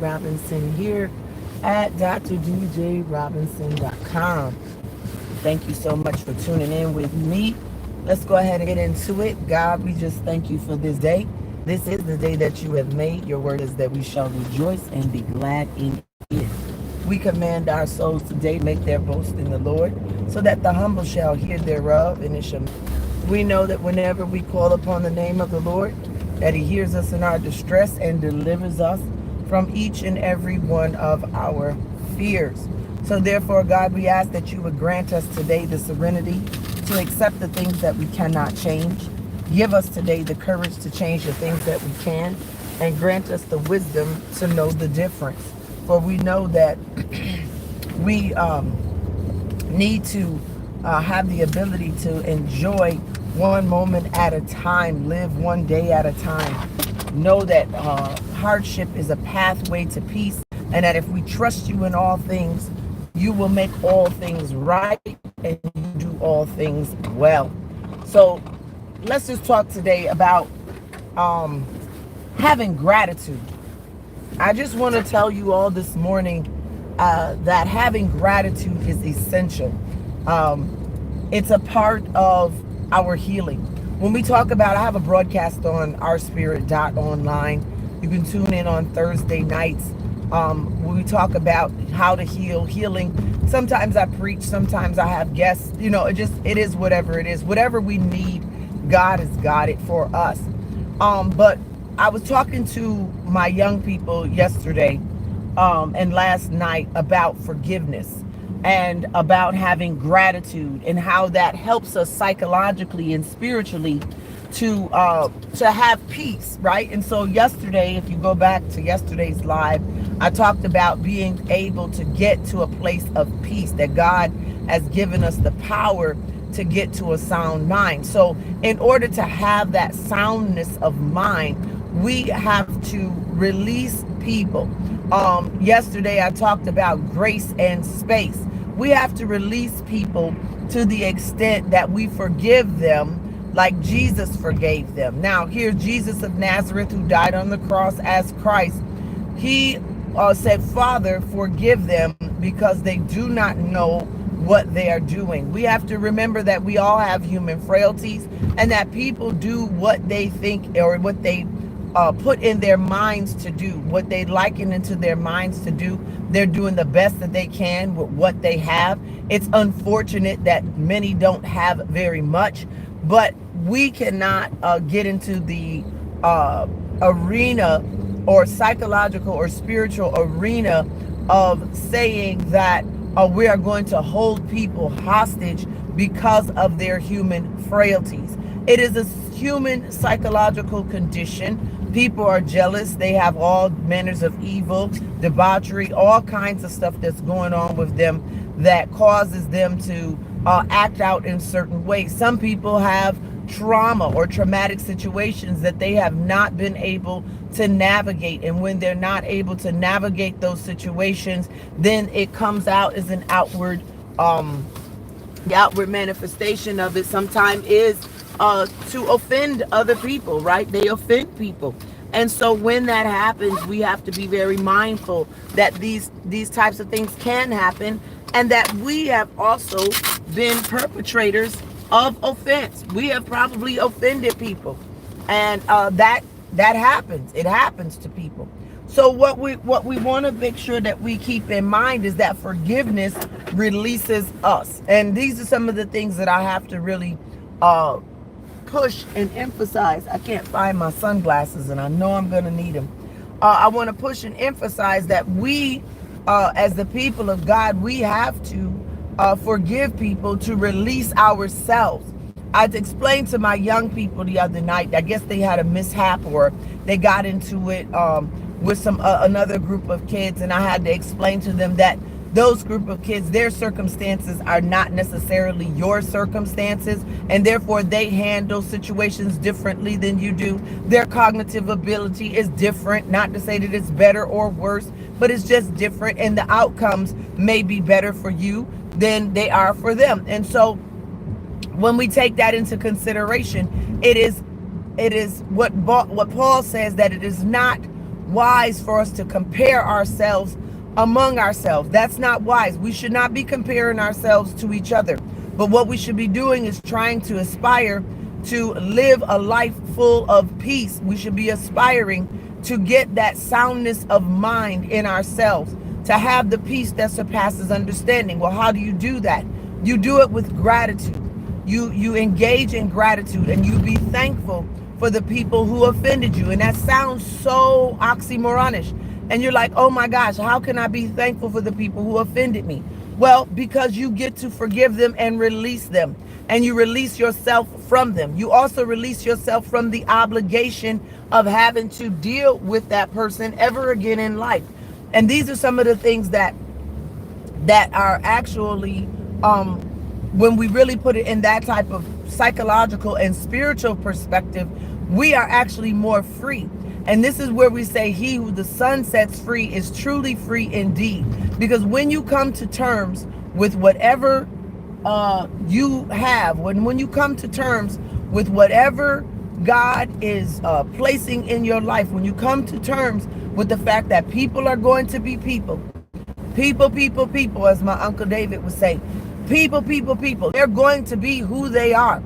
Robinson here at drdjrobinson.com. Thank you so much for tuning in with me. Let's go ahead and get into it. God, we just thank you for this day. This is the day that you have made. Your word is that we shall rejoice and be glad in it. We command our souls today to make their boast in the Lord, so that the humble shall hear thereof, and it shall. We know that whenever we call upon the name of the Lord, that he hears us in our distress and delivers us from each and every one of our fears. So therefore, God, we ask that you would grant us today the serenity to accept the things that we cannot change. Give us today the courage to change the things that we can, and grant us the wisdom to know the difference. For we know that we need to have the ability to enjoy one moment at a time, live one day at a time. Know that hardship is a pathway to peace, and that if we trust you in all things, you will make all things right and you do all things well. So let's just talk today about having gratitude. I just want to tell you all this morning that having gratitude is essential. It's a part of our healing. When we talk about, I have a broadcast on ourspirit.online. You can tune in on Thursday nights. When we talk about how to heal, healing. Sometimes I preach, sometimes I have guests. You know, it is whatever it is. Whatever we need, God has got it for us. But I was talking to my young people yesterday and last night about forgiveness and about having gratitude, and how that helps us psychologically and spiritually to have peace, right? And so yesterday, if you go back to yesterday's live, I talked about being able to get to a place of peace, that God has given us the power to get to a sound mind. So in order to have that soundness of mind, we have to release people. Yesterday I talked about grace and space. We have to release people to the extent that we forgive them like Jesus forgave them. Now, here's Jesus of Nazareth, who died on the cross as Christ. He said, Father, forgive them, because they do not know what they are doing. We have to remember that we all have human frailties, and that people do what they think, or what they put in their minds to do, what they liken into their minds to do. They're doing the best that they can with what they have. It's unfortunate that many don't have very much, but we cannot get into the arena or psychological or spiritual arena of saying that we are going to hold people hostage because of their human frailties. It is a human psychological condition. People are jealous. They have all manners of evil, debauchery, all kinds of stuff that's going on with them that causes them to act out in certain ways. Some people have trauma or traumatic situations that they have not been able to navigate. And when they're not able to navigate those situations, then it comes out as an outward, the outward manifestation of it sometimes is to offend other people, right? They offend people. And so when that happens, we have to be very mindful that these types of things can happen, and that we have also been perpetrators of offense. We have probably offended people, and that happens. It happens to people. So what we want to make sure that we keep in mind is that forgiveness releases us. And these are some of the things that I have to really push and emphasize. I can't find my sunglasses, and I know I'm going to need them. I want to push and emphasize that we, as the people of God, we have to forgive people to release ourselves. I explained to my young people the other night, I guess they had a mishap, or they got into it with some another group of kids, and I had to explain to them that those group of kids, their circumstances are not necessarily your circumstances, and therefore they handle situations differently than you do. Their cognitive ability is different, not to say that it's better or worse, but it's just different, and the outcomes may be better for you than they are for them. And so when we take that into consideration, it is what Paul says, that it is not wise for us to compare ourselves among ourselves. That's not wise. We should not be comparing ourselves to each other. But what we should be doing is trying to aspire to live a life full of peace. We should be aspiring to get that soundness of mind in ourselves, to have the peace that surpasses understanding. Well, how do you do that? You do it with gratitude. You engage in gratitude, and you be thankful for the people who offended you. And that sounds so oxymoronish. And you're like, oh my gosh, how can I be thankful for the people who offended me? Well, because you get to forgive them and release them. And you release yourself from them. You also release yourself from the obligation of having to deal with that person ever again in life. And these are some of the things that are actually, when we really put it in that type of psychological and spiritual perspective, we are actually more free. And this is where we say, he who the Son sets free is truly free indeed. Because when you come to terms with whatever you have, when you come to terms with whatever God is placing in your life, when you come to terms with the fact that people are going to be people, as my Uncle David would say, people, they're going to be who they are.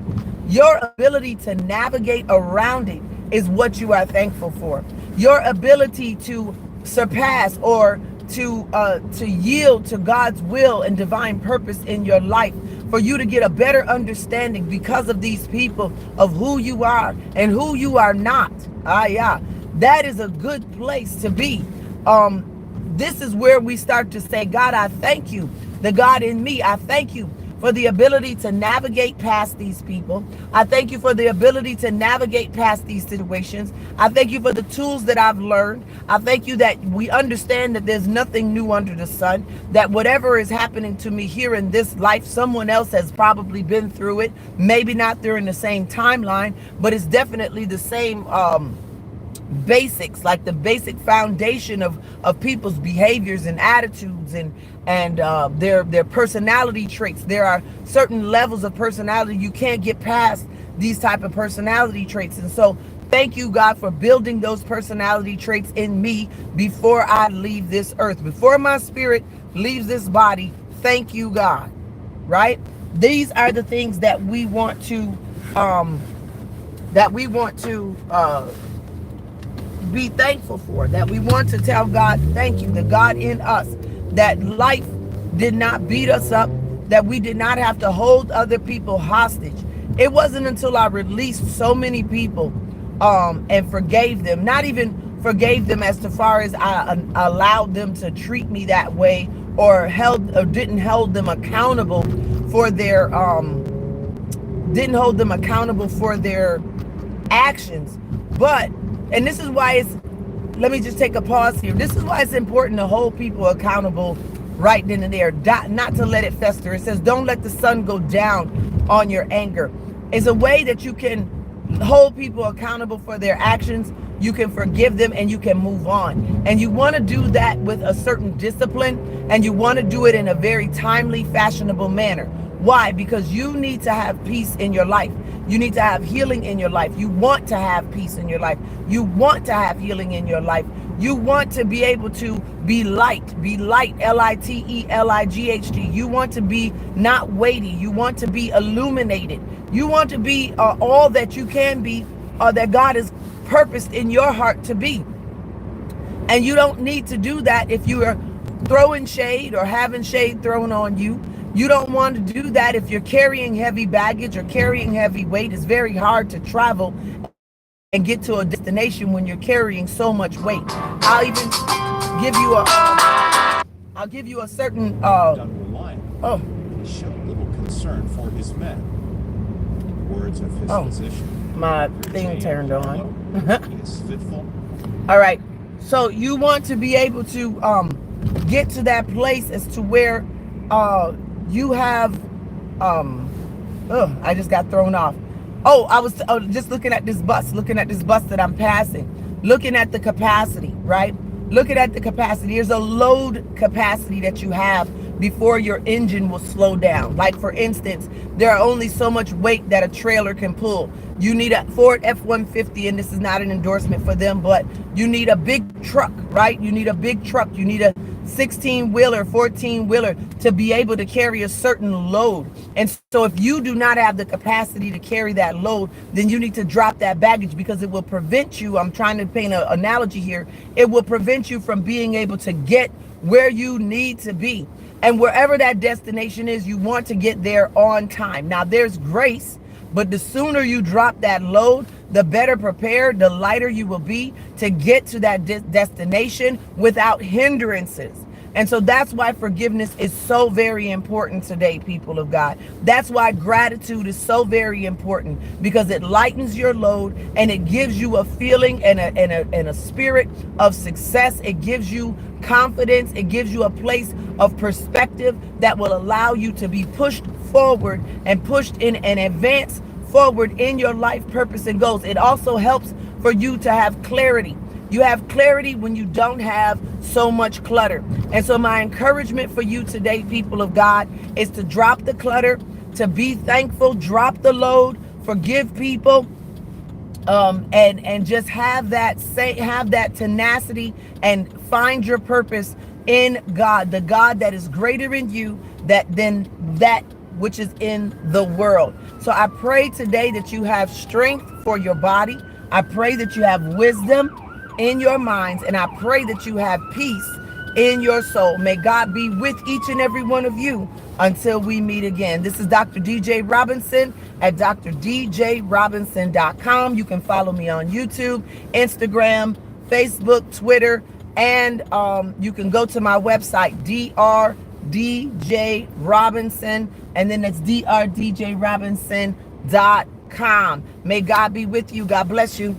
Your ability to navigate around it is what you are thankful for. Your ability to surpass or to yield to God's will and divine purpose in your life, for you to get a better understanding because of these people of who you are and who you are not. That is a good place to be. This is where we start to say, God, I thank you. The God in me, I thank you for the ability to navigate past these people. I thank you for the ability to navigate past these situations. I thank you for the tools that I've learned. I thank you that we understand that there's nothing new under the sun, that whatever is happening to me here in this life, someone else has probably been through it. Maybe not during the same timeline, but it's definitely the same basics, like the basic foundation of people's behaviors and attitudes and their personality traits. There are certain levels of personality you can't get past these type of personality traits. And so thank you, God, for building those personality traits in me before I leave this earth, before my spirit leaves this body. Thank you, God. Right? These are the things that we want to be thankful for, that we want to tell God thank you, the God in us, that life did not beat us up, that we did not have to hold other people hostage. It wasn't until I released so many people and forgave them, not even forgave them as far as I allowed them to treat me that way, or didn't hold them accountable for their actions. But, and this is why let me just take a pause here. This is why it's important to hold people accountable right then and there, not to let it fester. It says, don't let the sun go down on your anger. It's a way that you can hold people accountable for their actions. You can forgive them and you can move on. And you want to do that with a certain discipline, and you want to do it in a very timely, fashionable manner. Why? Because you need to have peace in your life. You need to have healing in your life. You want to have peace in your life. You want to have healing in your life. You want to be able to be light, L-I-T-E-L-I-G-H-T. You want to be not weighty. You want to be illuminated. You want to be all that you can be, that God has purposed in your heart to be. And you don't need to do that if you are throwing shade or having shade thrown on you. You don't want to do that if you're carrying heavy baggage or carrying heavy weight. It's very hard to travel and get to a destination when you're carrying so much weight. I'll even give you a certain He showed little concern for his men. Words of his physician. My thing turned on. He is fitful. All right. So you want to be able to get to that place as to where you have I just got thrown off. I was just looking at this bus that I'm passing, looking at the capacity, right? Looking at the capacity. There's a load capacity that you have before your engine will slow down. Like, for instance, there are only so much weight that a trailer can pull. You need a Ford F-150, and this is not an endorsement for them, but you need a big truck, right? You need a big truck. You need a 16-wheeler, 14-wheeler to be able to carry a certain load. And so if you do not have the capacity to carry that load, then you need to drop that baggage, because it will prevent you. I'm trying to paint an analogy here. It will prevent you from being able to get where you need to be. And wherever that destination is, you want to get there on time. Now, there's grace, but the sooner you drop that load, the better prepared, the lighter you will be to get to that destination without hindrances. And so that's why forgiveness is so very important today, people of God. That's why gratitude is so very important, because it lightens your load and it gives you a feeling and a spirit of success. It gives you confidence. It gives you a place of perspective that will allow you to be pushed forward and pushed in and advance forward in your life purpose and goals. It also helps for you to have clarity. You have clarity when you don't have so much clutter. And so my encouragement for you today, people of God, is to drop the clutter, to be thankful, drop the load, forgive people, and just have that tenacity and find your purpose in God, the God that is greater in you than that which is in the world. So I pray today that you have strength for your body. I pray that you have wisdom in your minds, and I pray that you have peace in your soul. May God be with each and every one of you until we meet again. This is Dr. DJ Robinson at drdjrobinson.com. You can follow me on YouTube, Instagram, Facebook, Twitter, and you can go to my website, DJ Robinson, and then it's drdjrobinson.com. May God be with you. God bless you.